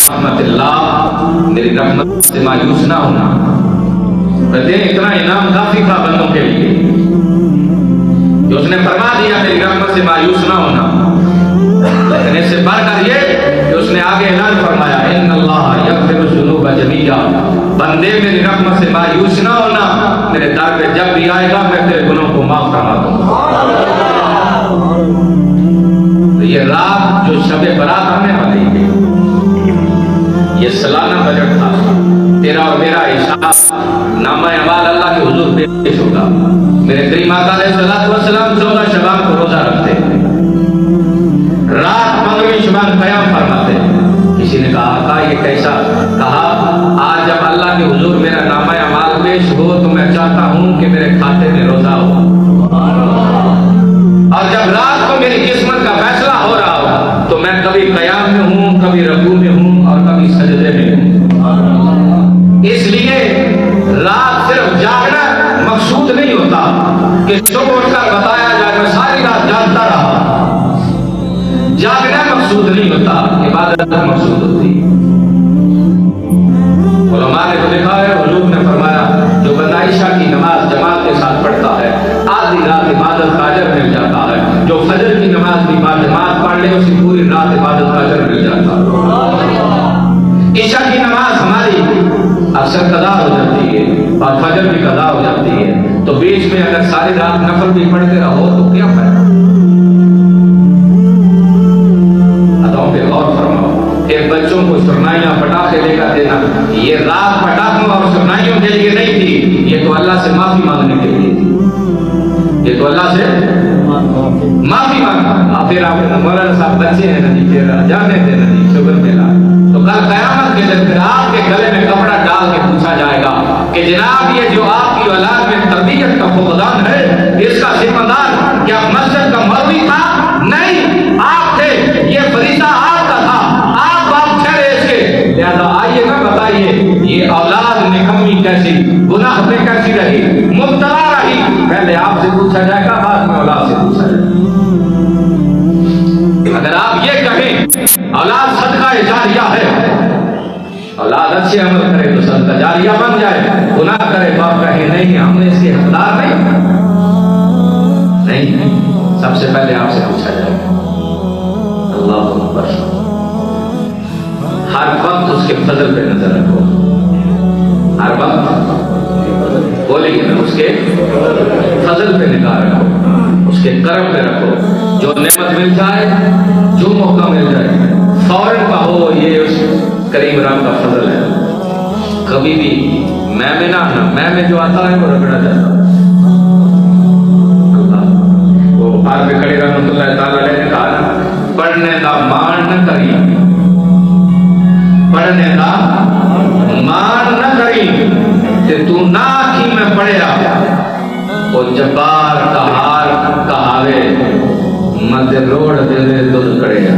رحمت اللہ، میری رحمت سے مایوس نہ ہونا۔ کہتے ہیں اتنا انعام کافی تھا بندوں کے لیے کہ اس نے فرما دیا میری رحمت سے مایوس نہ ہونا، لیکن اس سے بڑھ کر یہ کہ اس نے آگے اعلان فرمایا ان اللہ یغفر الذنوب جميعا، بندے میری رحمت سے مایوس نہ ہونا، میرے در پہ جب بھی آئے گا میں تیرے گناہوں کو معاف فرما دوں گا۔ یہ رات جو شب برات آنے والی ہے، یہ سالانہ بجٹ تھا، تیرا اور میرا حساب نامہ اعمال اللہ کے حضور پیش ہوگا۔ میرے کریم آقا علیہ الصلوۃ والسلام 14 شعبان کو روزہ رکھتے، رات 15 شعبان قیام فرماتے۔ کسی نے کہا آقا یہ کیسا؟ کہا آج جب اللہ کے حضور میرا نامہ اعمال پیش ہو تو میں چاہتا ہوں کہ میرے کھاتے میں روزہ ہو، اور جب رات کو میری قسمت کا فیصلہ ہو رہا ہو تو میں کبھی قیام میں ہوں، کبھی رکوع میں ہوں اور کبھی سجدے میں ہوں۔ اس لیے رات صرف جاگنا مقصود نہیں ہوتا کہ صبح اٹھ کر بتایا جائے میں ساری رات جاگتا رہا، جاگنا مقصود نہیں ہوتا، عبادت مقصود ہوتی۔ علماء نے تو لکھا ہے، حضور نے فرمایا جو بندہ عشاء کی نماز جماعت کے ساتھ پڑھتا ہے آدھی رات عبادت کا اجر مل جاتا ہے، جو فجر کی نماز بھی جماعت پڑھ لے اسی پوری رات عبادت کا اجر مل جاتا ہے۔ عشاء کی نماز ہماری اکثر قضا ہو جاتی ہے اور فجر بھی قضا ہو جاتی ہے، تو بیچ میں اگر ساری رات نفل بھی پڑھتے رہو تو کیا فائدہ؟ اداؤں پہ غور فرماؤ۔ ایک بچوں کو سرنائیاں پٹاخے لے کر دینا، یہ رات پٹاخوں اور سرنائیوں کے لیے نہیں تھی، یہ تو اللہ سے معافی مانگنے کے لیے تھی، یہ تو اللہ سے معافی مانگنا۔ پھر آپ مولانا صاحب بچے ہیں نا جی، پھر جانے دے نا جی، شکر ملا تو کل قیامت کے دن پھر آپ کے گلے میں کپڑا ڈال کے پوچھا جائے گا کہ جناب یہ جو آپ کی اولاد میں تربیت کا فقدان ہے اس کا ذمہ دار کیا مسجد کا مولوی تھا؟ نہیں، آپ تھے، یہ فریضہ آپ کا تھا، آپ باپ ٹھہرے اس کے، لہذا آئیے نا بتائیے یہ اولاد نکمی کیسی، گناہ میں کیسی رہی، مبتلا رہی، پہلے آپ سے پوچھا جائے گا، بعد میں اولاد سے پوچھا جائے گا۔ اگر آپ یہ کہیں اولاد صدقہ جاریہ ہے، اولاد اچھے عمل کرے تو صدقہ جاریہ بن جائے، گناہ کرے باپ کہے نہیں ہم نے اس کے حقدار نہیں، سب سے پہلے آپ سے پوچھا جائے گا۔ اللہ اکبر۔ ہر وقت اس کے فضل پہ نظر رکھو، ہر وقت بولیں گے نا، اس کے فضل پہ نگاہ رکھو، اس کے کرم پہ رکھو، جو نعمت مل جائے، جو موقع مل جائے فوراً کہو یہ اس کریم رب کا فضل ہے۔ کبھی بھی میں نہ آنا، میں جو آتا ہے وہ رگڑا جاتا ہے۔ وہ بات پہ کھڑے رحمۃ اللہ تعالیٰ علیہ نے کہا نا، پڑھنے کا مان نہ کری، پڑھنے کا مان نہ کری کہ تو نہ آنکھی میں پڑھیا، وہ جبار کہار کہاوے مت روڑ دے دل کڑیا۔